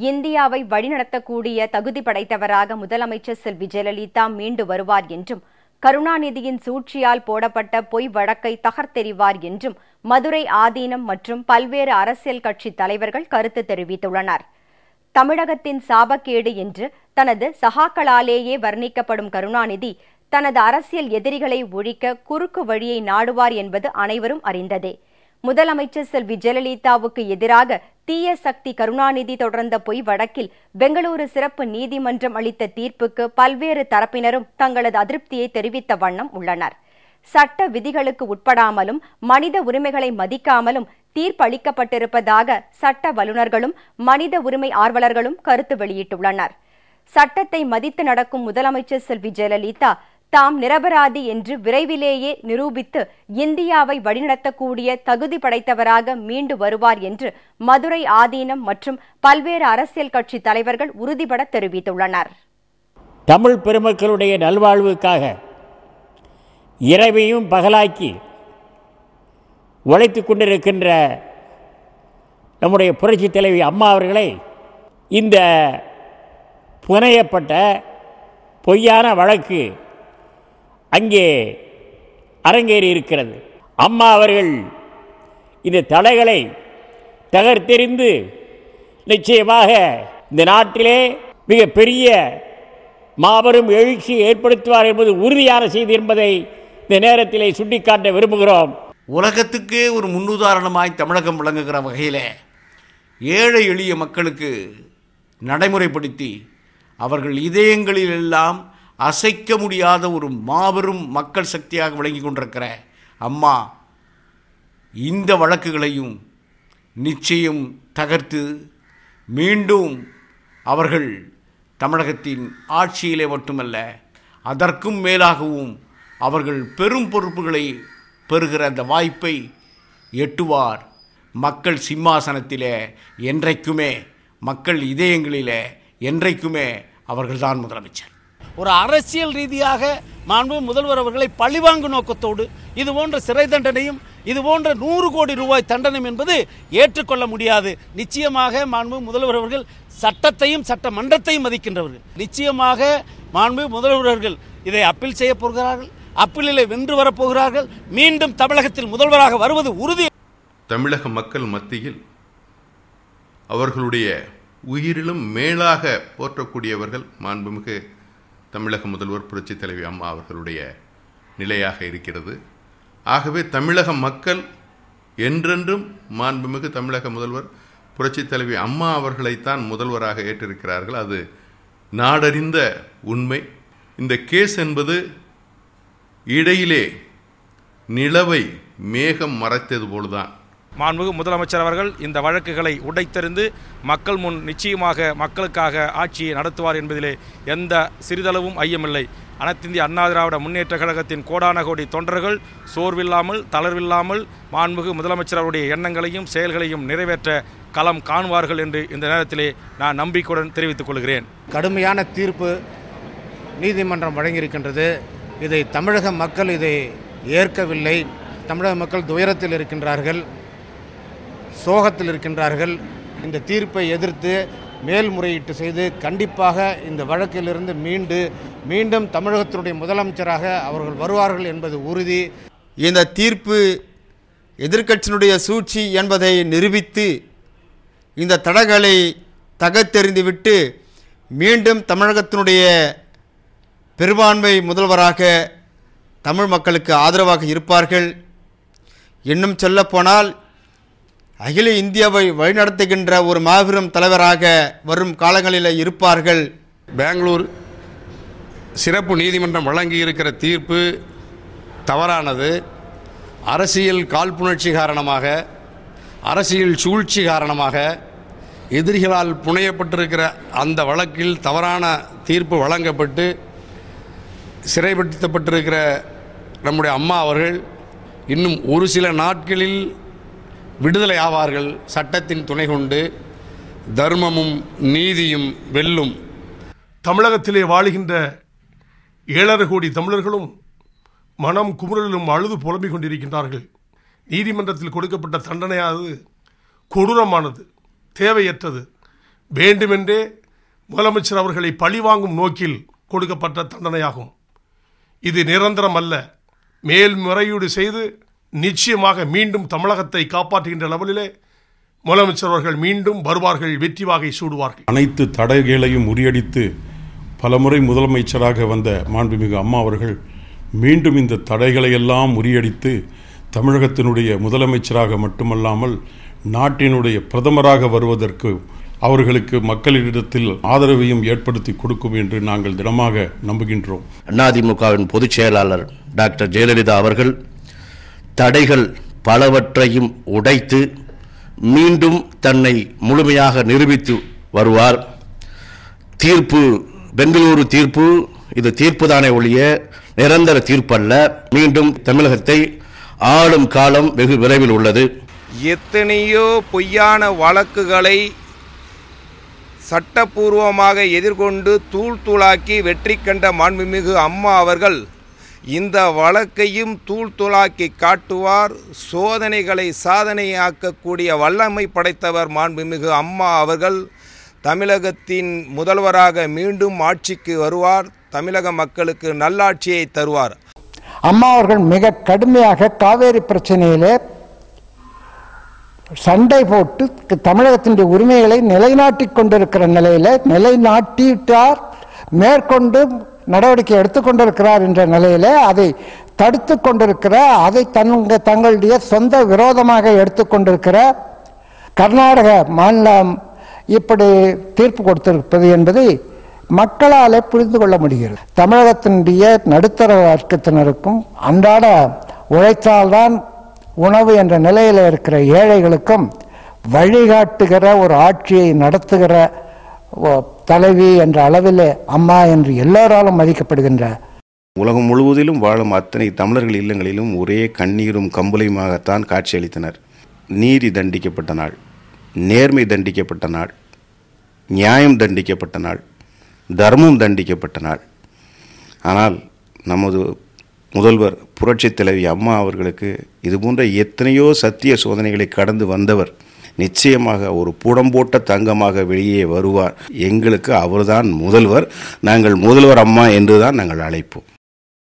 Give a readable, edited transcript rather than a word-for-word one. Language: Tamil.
இந்தியாவை வழிநடத்தக்கூடிய தகுதி படைத்தவராக முதலமைச்சர் செல்வி ஜெயலலிதா மீண்டு வருவார் என்றும், கருணாநிதியின் சூழ்ச்சியால் போடப்பட்ட பொய் வழக்கை தகர்த்தெறிவார் என்றும் மதுரை ஆதீனம் மற்றும் பல்வேறு அரசியல் கட்சி தலைவர்கள் கருத்து தெரிவித்துள்ளனர். தமிழகத்தின் சாபக்கேடு என்று தனது சகாக்களாலேயே வர்ணிக்கப்படும் கருணாநிதி தனது அரசியல் எதிரிகளை ஒழிக்க குறுக்கு வழியை நாடுவார் என்பது அனைவரும் அறிந்ததே. முதலமைச்சர் செல்வி ஜெயலலிதாவுக்கு எதிராக தீய சக்தி கருணாநிதி தொடர்ந்த பொய் வழக்கில் பெங்களூரு சிறப்பு நீதிமன்றம் அளித்த தீர்ப்புக்கு பல்வேறு தரப்பினரும் தங்களது அதிருப்தியை தெரிவித்த வண்ணம் உள்ளனர். சட்ட விதிகளுக்கு உட்படாமலும் மனித உரிமைகளை மதிக்காமலும் தீர்ப்பளிக்கப்பட்டிருப்பதாக சட்ட வல்லுநர்களும் மனித உரிமை ஆர்வலர்களும் கருத்து வெளியிட்டுள்ளனர். சட்டத்தை மதித்து நடக்கும் முதலமைச்சர் செல்வி ஜெயலலிதா தாம் நிரபராதி என்று விரைவிலேயே நிரூபித்து இந்தியாவை வழிநடத்தக்கூடிய தகுதி படைத்தவராக மீண்டு வருவார் என்று மதுரை ஆதீனம் மற்றும் பல்வேறு அரசியல் கட்சி தலைவர்கள் உறுதிபட தெரிவித்துள்ளனர். தமிழ் பெருமக்களுடைய நல்வாழ்வுக்காக இரவையும் பகலாக்கி உழைத்துக் கொண்டிருக்கின்ற நம்முடைய புரட்சி தலைவி அம்மா அவர்களை இந்த புனையப்பட்ட பொய்யான வழக்கு அங்கே அரங்கேறி இருக்கிறது. அம்மா அவர்கள் இந்த தடைகளை தகர்த்தெறிந்து நிச்சயமாக இந்த நாட்டிலே மிகப்பெரிய மாபெரும் எழுச்சி ஏற்படுத்துவார் என்பது உறுதியான செய்தி என்பதை இந்த நேரத்திலே சுட்டிக்காட்ட விரும்புகிறோம். உலகத்துக்கே ஒரு முன்னுதாரணமாய் தமிழகம் விளங்குகிற வகையில் ஏழை எளிய மக்களுக்கு நடைமுறைப்படுத்தி அவர்கள் இதயங்களிலெல்லாம் அசைக்க முடியாத ஒரு மாபெரும் மக்கள் சக்தியாக விளங்கி கொண்டிருக்கிற அம்மா இந்த வழக்குகளையும் நிச்சயம் தகர்த்து மீண்டும் அவர்கள் தமிழகத்தின் ஆட்சியிலே மட்டுமல்ல அதற்கும் மேலாகவும் அவர்கள் பெரும் பொறுப்புகளை பெறுகிற அந்த வாய்ப்பை எட்டுவார். மக்கள் சிம்மாசனத்திலே என்றைக்குமே, மக்கள் இதயங்களிலே என்றைக்குமே அவர்கள்தான் முதலமைச்சர். ஒரு அரசியல் ரீதியாக மாண்பு முதல்வர் அவர்களை பழிவாங்கும் நோக்கத்தோடு இது போன்ற சிறை தண்டனையும் இது போன்ற 100 கோடி ரூபாய் தண்டனை என்பது ஏற்றுக்கொள்ள முடியாது. நிச்சயமாக மாண்பு முதல்வர் அவர்கள் சட்டத்தையும் சட்டமன்றத்தையும் மதிக்கின்றவர்கள். நிச்சயமாக மாண்பு முதல்வர் அவர்கள் இதை அப்பீல் செய்ய போகிறார்கள். அப்பீலிலே வென்று வரப்போகிறார்கள். மீண்டும் தமிழகத்தில் முதல்வராக வருவது உறுதி. தமிழக மக்கள் மத்தியில் அவர்களுடைய உயிரிலும் மேலாக போற்றக்கூடியவர்கள் மாண்புமிகு தமிழக முதல்வர் புரட்சி தலைவி அம்மா அவர்களுடைய நிலையாக இருக்கிறது. ஆகவே தமிழக மக்கள் என்றென்றும் மாண்புமிகு தமிழக முதல்வர் புரட்சி தலைவி அம்மா அவர்களைத்தான் முதல்வராக ஏற்றிருக்கிறார்கள். அது நாடறிந்த உண்மை. இந்த கேஸ் என்பது இடையிலே நிலவை மேகம் மறைத்தது போல்தான். மாண்புமிகு முதலமைச்சர் அவர்கள் இந்த வழக்குகளை உடைத்தெறிந்து மக்கள் முன் நிச்சயமாக மக்களுக்காக ஆட்சியை நடத்துவார் என்பதிலே எந்த சிறிதளவும் ஐயமில்லை. அனைத்திந்திய அண்ணா திராவிட முன்னேற்ற கழகத்தின் கோடான கோடி தொண்டர்கள் சோர்வில்லாமல் தளர்வில்லாமல் மாண்புமிகு முதலமைச்சர் அவருடைய எண்ணங்களையும் செயல்களையும் நிறைவேற்ற களம் காணுவார்கள் என்று இந்த நேரத்திலே நான் நம்பிக்கையுடன் தெரிவித்துக் கொள்கிறேன். கடுமையான தீர்ப்பு நீதிமன்றம் வழங்கியிருக்கின்றது. இதை தமிழக மக்கள் இதை ஏற்கவில்லை. தமிழக மக்கள் துயரத்தில் இருக்கின்றார்கள், சோகத்தில் இருக்கின்றார்கள். இந்த தீர்ப்பை எதிர்த்து மேல்முறையீட்டு செய்து கண்டிப்பாக இந்த வழக்கிலிருந்து மீண்டும் தமிழகத்தினுடைய முதலமைச்சராக அவர்கள் வருவார்கள் என்பது உறுதி. இந்த தீர்ப்பு எதிர்க்கட்சியினுடைய சூழ்ச்சி என்பதை நிரூபித்து இந்த தடைகளை தகர்த்தெறிந்துவிட்டு மீண்டும் தமிழகத்தினுடைய பெரும்பான்மை முதல்வராக தமிழ் மக்களுக்கு ஆதரவாக இருப்பார்கள். இன்னும் சொல்லப்போனால் அகில இந்தியாவை வழிநடத்துகின்ற ஒரு மாபெரும் தலைவராக வரும் காலங்களில் இருப்பார்கள். பெங்களூர் சிறப்பு நீதிமன்றம் வழங்கியிருக்கிற தீர்ப்பு தவறானது. அரசியல் காழ்ப்புணர்ச்சி காரணமாக, அரசியல் சூழ்ச்சி காரணமாக எதிரிகளால் புனையப்பட்டிருக்கிற அந்த வழக்கில் தவறான தீர்ப்பு வழங்கப்பட்டு சிறைப்படுத்தப்பட்டிருக்கிற நம்முடைய அம்மா அவர்கள் இன்னும் ஒரு சில நாட்களில் விடுதலை ஆவார்கள். சட்டத்தின் துணை கொண்டு தர்மமும் நீதியும் வெல்லும். தமிழகத்திலே வாழுகின்ற 7.5 கோடி தமிழர்களும் மனம் குமுறலிலும் அழுது புலம்பிக் கொண்டிருக்கின்றார்கள். நீதிமன்றத்தில் கொடுக்கப்பட்ட தண்டனையானது கொடூரமானது, தேவையற்றது. வேண்டுமென்றே முதலமைச்சர் அவர்களை பழிவாங்கும் நோக்கில் கொடுக்கப்பட்ட தண்டனையாகும். இது நிரந்தரம் அல்ல. மேல்முறையீடு செய்து நிச்சயமாக மீண்டும் தமிழகத்தை காப்பாற்றுகின்ற லெவலிலே முதலமைச்சர் அவர்கள் மீண்டும் வருவார்கள், வெற்றி வாகை சூடுவார்கள். அனைத்து தடைகளையும் முறியடித்து பலமுறை முதலமைச்சராக வந்த மாண்புமிகு அம்மா அவர்கள் மீண்டும் இந்த தடைகளை எல்லாம் முறியடித்து தமிழகத்தினுடைய முதலமைச்சராக மட்டுமல்லாமல் நாட்டினுடைய பிரதமராக வருவதற்கு அவர்களுக்கு மக்களிடத்தில் ஆதரவையும் ஏற்படுத்தி கொடுக்கும் என்று நாங்கள் தினமாக நம்புகின்றோம். அதிமுகவின் பொதுச் செயலாளர் டாக்டர் ஜெயலலிதா அவர்கள் தடைகள் பலவற்றையும் உடைத்து மீண்டும் தன்னை முழுமையாக நிரூபித்து வருவார். தீர்ப்பு, பெங்களூரு தீர்ப்பு, இது தீர்ப்புதானே ஒழிய நிரந்தர தீர்ப்பல்ல. மீண்டும் தமிழகத்தை ஆளும் காலம் வெகு விரைவில் உள்ளது. எத்தனையோ பொய்யான வழக்குகளை சட்டப்பூர்வமாக எதிர்கொண்டு தூள் தூளாக்கி வெற்றி கண்ட மாண்புமிகு அம்மா அவர்கள் இந்த வழக்கையும் தூள் தூளாக்கி காட்டுவார். சோதனைகளை சாதனையாக்கக்கூடிய வல்லமை படைத்தவர் மாண்புமிகு அம்மா அவர்கள். தமிழகத்தின் முதல்வராக மீண்டும் ஆட்சிக்கு வருவார். தமிழக மக்களுக்கு நல்லாட்சியை தருவார். அம்மா அவர்கள் மிக கடுமையாக காவேரி பிரச்சனையிலே சண்டை போட்டு தமிழகத்தினுடைய உரிமைகளை நிலைநாட்டிக் கொண்டிருக்கிற நிலையில் நிலைநாட்டிட்டார், மேற்கொண்டு நடவடிக்கை எடுத்துக்கொண்டிருக்கிறார் என்ற நிலையிலே அதை தடுத்து கொண்டிருக்கிற, அதை தங்களுடைய சொந்த விரோதமாக எடுத்துக்கொண்டிருக்கிற கர்நாடக மாநிலம் இப்படி தீர்ப்பு கொடுத்திருப்பது என்பதை மக்களால் புரிந்து கொள்ள முடிகிறது. தமிழகத்தினுடைய நடுத்தர வர்க்கத்தினருக்கும் அன்றாட உழைத்தால்தான் உணவு என்ற நிலையில் இருக்கிற ஏழைகளுக்கும் வழிகாட்டுகிற ஒரு ஆட்சியை நடத்துகிற தலைவி என்ற அளவில் அம்மா என்று எல்லோராலும் மதிக்கப்படுகின்ற, உலகம் முழுவதிலும் வாழும் அத்தனை தமிழர்கள் இல்லங்களிலும் ஒரே கண்ணீரும் கம்பளையுமாகத்தான் காட்சியளித்தனர். நீதி தண்டிக்கப்பட்ட நாள், நேர்மை தண்டிக்கப்பட்ட நாள், நியாயம் தண்டிக்கப்பட்ட நாள், தர்மம் தண்டிக்கப்பட்ட நாள். ஆனால் நமது முதல்வர் புரட்சித் தலைவி அம்மா அவர்களுக்கு இதுபோன்ற எத்தனையோ சத்திய சோதனைகளை கடந்து வந்தவர். நிச்சயமாக ஒரு புடம்போட்ட தங்கமாக வெளியே வருவார். எங்களுக்கு அவர்தான் முதல்வர். நாங்கள் முதல்வர் அம்மா என்றுதான் நாங்கள் அழைப்போம்.